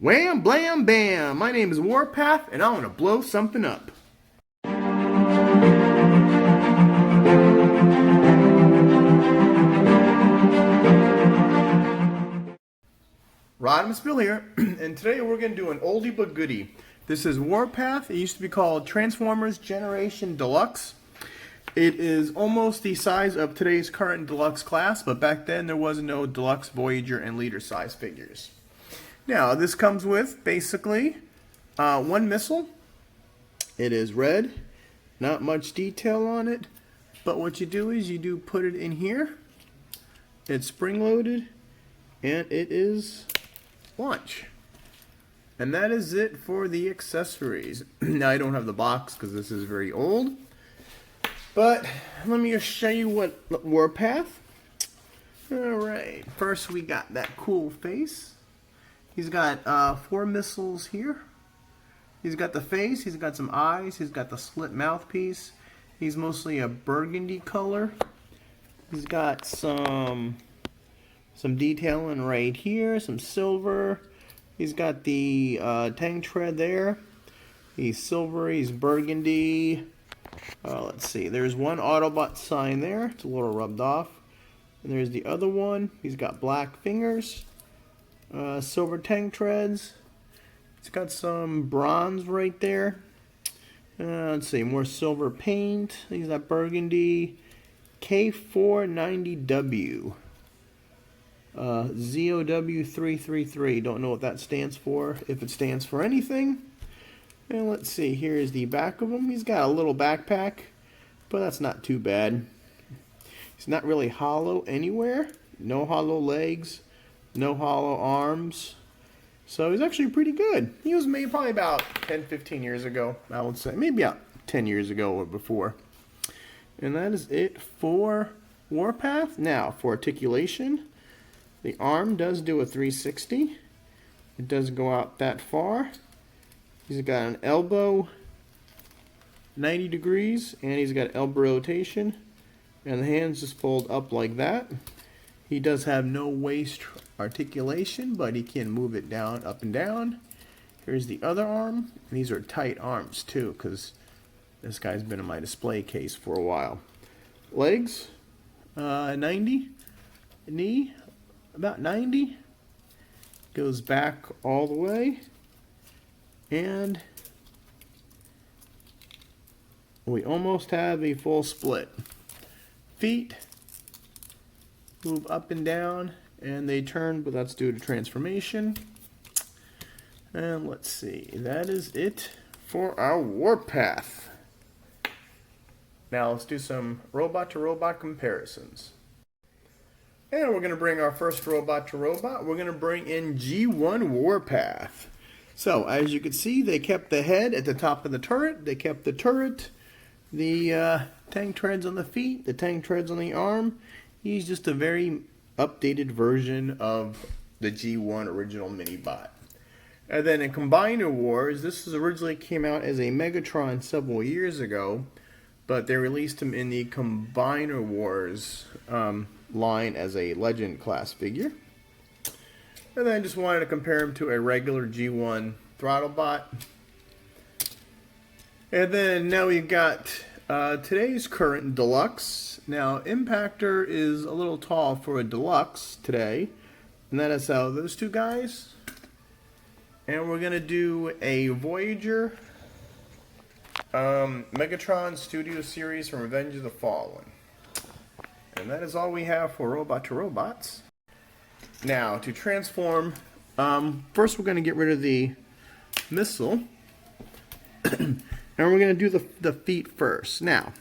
Wham, blam, bam! My name is Warpath, and I want to blow something up. Rodimusbill here, and today we're going to do an oldie but goodie. This is Warpath. It used to be called Transformers Generation Deluxe. It is almost the size of today's current Deluxe class, but back then there was no Deluxe, Voyager, and Leader size figures. Now, this comes with basically one missile. It is red, not much detail on it, but what you do is you do put it in here. It's spring-loaded, and it is launch. And that is it for the accessories. Now, I don't have the box because this is very old, but let me just show you what Warpath. Alright, first we got that cool face. He's got 4 missiles here. He's got the face, he's got some eyes, he's got the slit mouthpiece. He's mostly a burgundy color. He's got some detailing right here, some silver. He's got the tank tread there. He's silver, he's burgundy. Let's see, there's one Autobot sign there. It's a little rubbed off. And there's the other one. He's got black fingers. Silver tank treads. It's got some bronze right there. Let's see, more silver paint. He's got burgundy. K490W. ZOW333. Don't know what that stands for, if it stands for anything. And let's see, here's the back of him. He's got a little backpack, but that's not too bad. He's not really hollow anywhere. No hollow legs. No hollow arms. So he's actually pretty good. He was made probably about 10-15 years ago, I would say. Maybe about 10 years ago or before. And that is it for Warpath. Now, for articulation, the arm does do a 360. It does go out that far. He's got an elbow 90 degrees, and he's got elbow rotation. And the hands just fold up like that. He does have no waist articulation, but he can move it down, up and down. Here's the other arm. And these are tight arms too, because this guy's been in my display case for a while. Legs, 90. Knee, about 90. Goes back all the way. And we almost have a full split. Feet move up and down, and they turn, but that's due to transformation. And let's see, that is it for our Warpath. Now let's do some robot-to-robot comparisons. And we're going to bring our first robot-to-robot. We're going to bring in G1 Warpath. So, as you can see, they kept the head at the top of the turret. They kept the turret, the tank treads on the feet, the tank treads on the arm. He's just a very updated version of the G1 original Minibot. And then in Combiner Wars, this originally came out as a Megatron several years ago, but they released him in the Combiner Wars line as a Legend class figure. And then I just wanted to compare him to a regular G1 Throttlebot. And then now we've got today's current Deluxe. Now, Impactor is a little tall for a Deluxe today. And that is how those two guys. And we're going to do a Voyager Megatron Studio Series from Revenge of the Fallen. And that is all we have for Robot-to-Robots. Now, to transform, first we're going to get rid of the missile. And we're going to do the feet first. Now,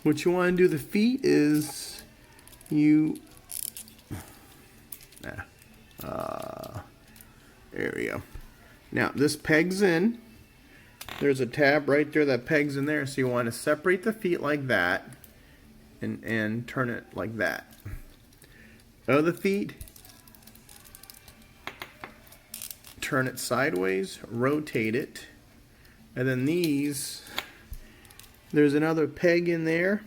what you want to do the feet is there we go. Now, this pegs in. There's a tab right there that pegs in there. So you want to separate the feet like that and turn it like that. Other feet, turn it sideways, rotate it, and then these, there's another peg in there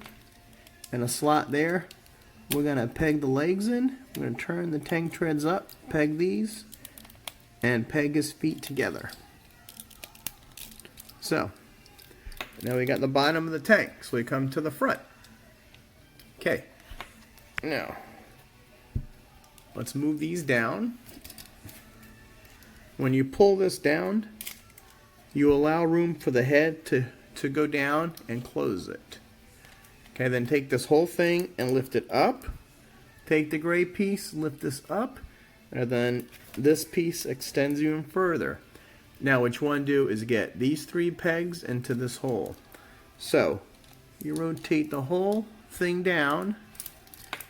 and a slot there. We're going to peg the legs in. We're going to turn the tank treads up, peg these, and peg his feet together. So, now we got the bottom of the tank, so we come to the front. Okay, now, let's move these down. When you pull this down, you allow room for the head to go down and close it. Okay, then take this whole thing and lift it up. Take the gray piece, lift this up, and then this piece extends even further. Now what you want to do is get these 3 pegs into this hole. So you rotate the whole thing down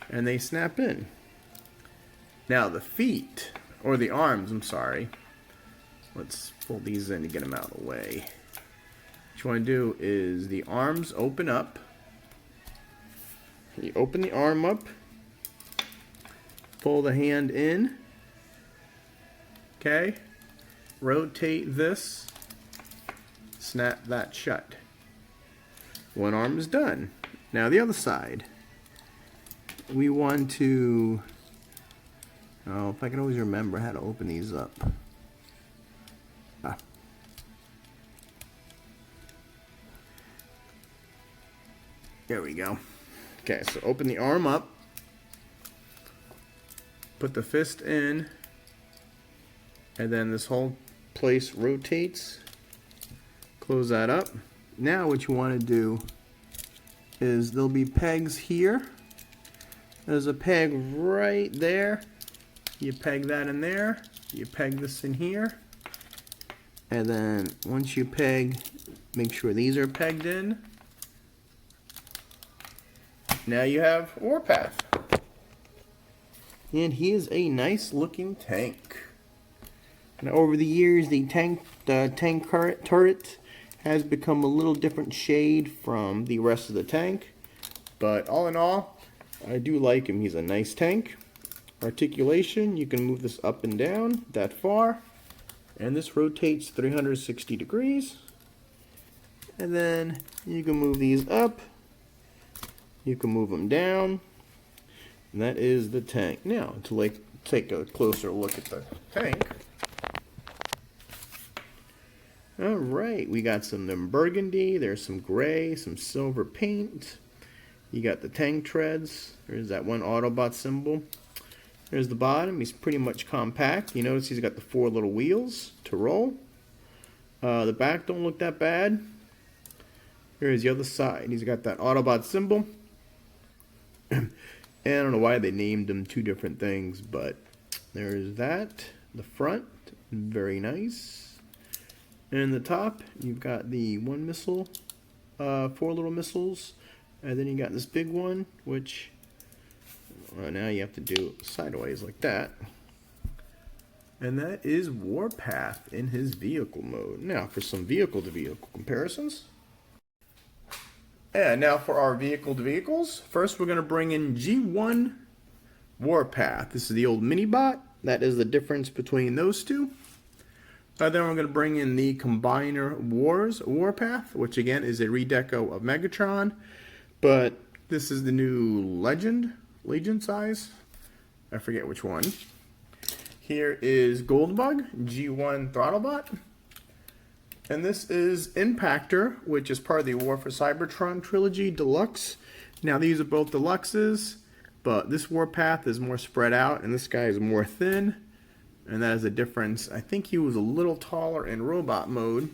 and they snap in. Now the feet, or the arms, I'm sorry. Let's pull these in to get them out of the way. What you want to do is the arms open up. You open the arm up, pull the hand in, okay, rotate this, snap that shut. One arm is done. Now the other side, we want to, oh, if I can always remember how to open these up. There we go. Okay, so open the arm up, put the fist in, and then this whole place rotates. Close that up. Now what you want to do is there'll be pegs here. There's a peg right there. You peg that in there. You peg this in here. And then once you peg, make sure these are pegged in. Now you have Warpath. And he is a nice looking tank. Now over the years the tank turret has become a little different shade from the rest of the tank. But all in all, I do like him. He's a nice tank. Articulation, you can move this up and down that far. And this rotates 360 degrees. And then you can move these up. You can move them down, and that is the tank. Now, to take a closer look at the tank. Alright, we got some burgundy, there's some gray, some silver paint. You got the tank treads, there's that one Autobot symbol. There's the bottom, he's pretty much compact. You notice he's got the 4 little wheels to roll. The back don't look that bad. Here's the other side, he's got that Autobot symbol. And I don't know why they named them 2 different things, but there's that. The front, very nice. And the top, you've got the 1 missile, 4 little missiles, and then you got this big one, which now you have to do sideways like that. And that is Warpath in his vehicle mode. Now for some vehicle-to-vehicle comparisons. And now for our vehicle to vehicles. First we're going to bring in G1 Warpath. This is the old Minibot. That is the difference between those two. Then we're going to bring in the Combiner Wars Warpath, which again is a redeco of Megatron. But this is the new Legion size. I forget which one. Here is Goldbug, G1 Throttlebot. And this is Impactor, which is part of the War for Cybertron trilogy Deluxe. Now these are both Deluxes, but this Warpath is more spread out and this guy is more thin. And that is a difference. I think he was a little taller in robot mode.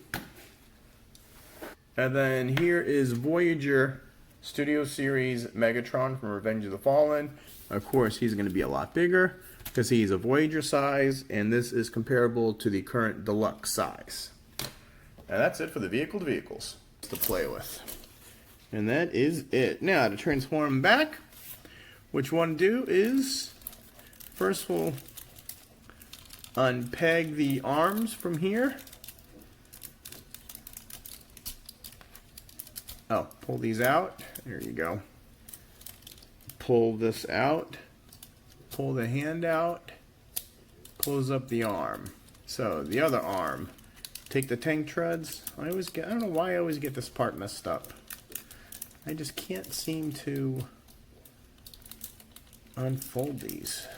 And then here is Voyager Studio Series Megatron from Revenge of the Fallen. Of course, he's going to be a lot bigger because he's a Voyager size, and this is comparable to the current Deluxe size. And that's it for the vehicle to vehicles to play with. And that is it. Now to transform back, what you want to do is first we'll unpeg the arms from here. Oh, pull these out. There you go. Pull this out. Pull the hand out. Close up the arm. So the other arm. Take the tank treads. I don't know why I always get this part messed up. I just can't seem to unfold these.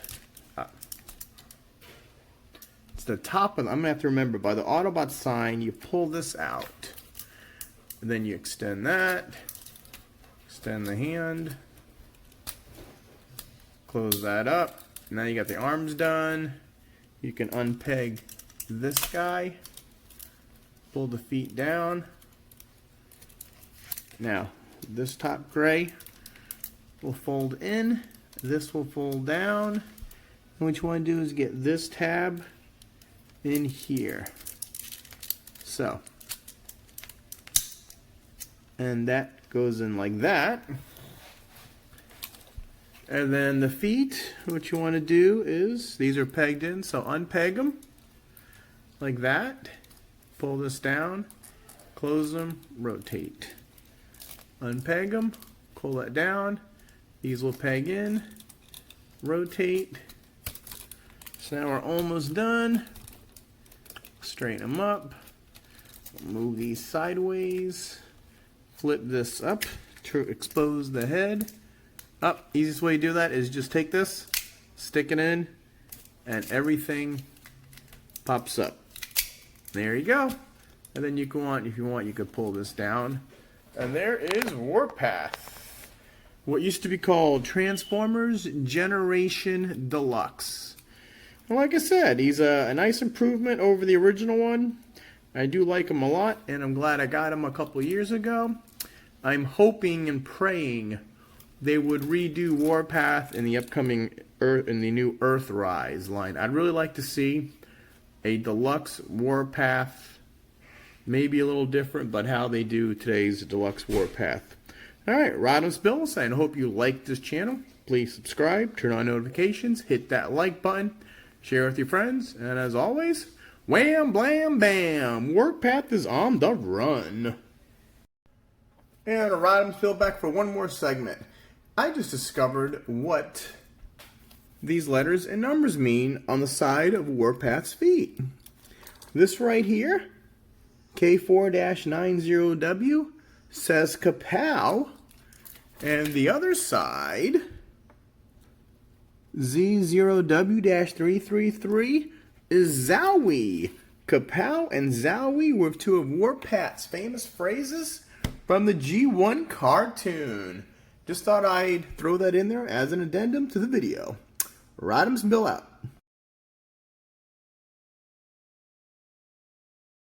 it's the top of, I'm gonna have to remember, by the Autobot sign, you pull this out. And then you extend that, extend the hand, close that up. Now you got the arms done. You can unpeg this guy, pull the feet down. Now, this top gray will fold in, this will fold down. And what you want to do is get this tab in here. So, and that goes in like that. And then the feet, what you want to do is, these are pegged in, so unpeg them like that. Pull this down, close them, rotate. Unpeg them, pull that down. These will peg in, rotate. So now we're almost done. Straighten them up. Move these sideways. Flip this up to expose the head. Up. Easiest way to do that is just take this, stick it in, and everything pops up. There you go. And then you can want, if you want, you could pull this down. And there is Warpath. What used to be called Transformers Generation Deluxe. And like I said, he's a nice improvement over the original one. I do like him a lot, and I'm glad I got him a couple years ago. I'm hoping and praying they would redo Warpath in the upcoming in the new Earthrise line. I'd really like to see a Deluxe Warpath, maybe a little different, but how they do today's Deluxe Warpath. Alright, Rodimusbill saying, I hope you like this channel. Please subscribe, turn on notifications, hit that like button, share with your friends, and as always, wham, blam, bam, Warpath is on the run. And Rodimusbill back for one more segment. I just discovered what these letters and numbers mean on the side of Warpath's feet. This right here, K4-90W, says Kapow, and the other side, Z0W-333, is Zowie. Kapow and Zowie were two of Warpath's famous phrases from the G1 cartoon. Just thought I'd throw that in there as an addendum to the video. Rodimusbill out.